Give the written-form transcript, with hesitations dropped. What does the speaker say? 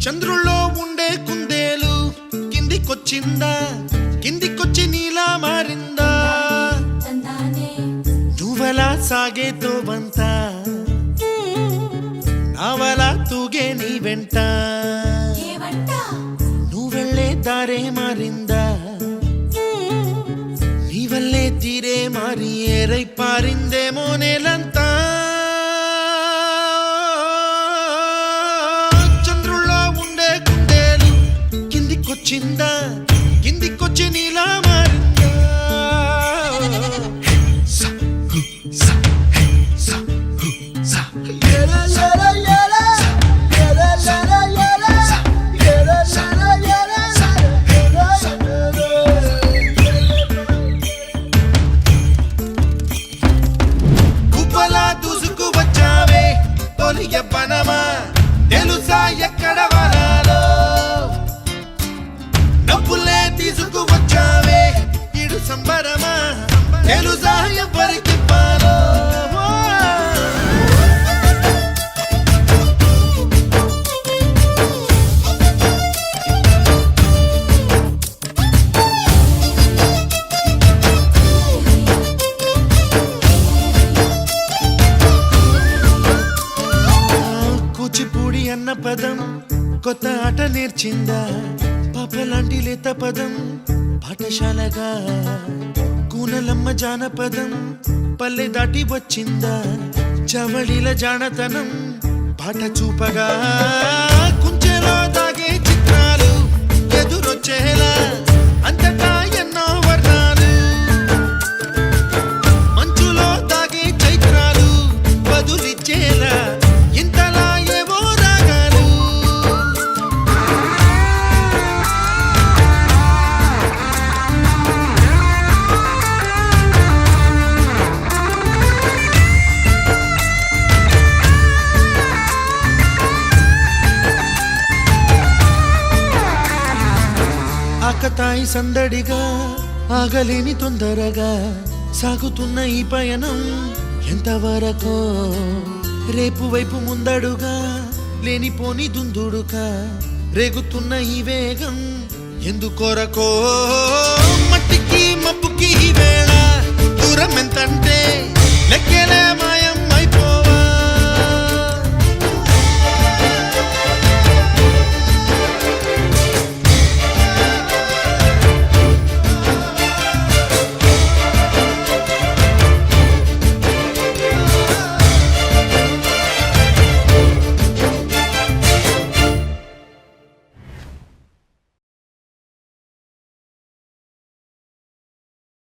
చంద్రుల్లో ఉండే కుందేలు కిందికొచ్చిందా, కిందికొచ్చి నీలా మారిందా? నువ్వలా సాగేతో వంత నావలా తూగే నీ వెంట, నువ్వెళ్ళే దారే మారిందా? నీ వల్లే తీరే మారి ఏరై పారిందేమో నేలంతా. చంద్రుల్లో ఉండే కుందేలు కిందికొచ్చిందా, కిందికొచ్చి నీలా మారిందా? పనమా తెలుసా ఎక్కడ వరాలో, డబ్బులే తీసుకువచ్చావే ఇడు సంబరమా తెలుసా ఎవరికి పాలో? కూచిపూడి అన్న పదం కొత్త ఆట నేర్చిందా, పాపలాంటి లేత పదం పాఠశాలగా? కూనలమ్మ జానపదం పల్లె దాటి వచ్చిందా, చవళిల జానతనం పాట చూపగా? కుంచెలో దాగే చిత్రాలు ఎదురొచ్చేలా అంతటా ఎన్నో వర్ణాలు, మంచులో దాగే చైత్రాలు బదులిచ్చేలా ఇంతలా ఏవో రాగాలు. ఆకతాయి సందడిగా ఆగలేని తొందరగా సాగుతున్న ఈ పయనం ఎంతవరకో, రేపు వైపు ముందడుగా లేనిపోని దుందుడుగా రేగుతున్న ఈ వేగం ఎందుకొరకో? మట్టికి మబ్బుకి ఈ వేళ దూరం ఎంతంటే లెక్కలే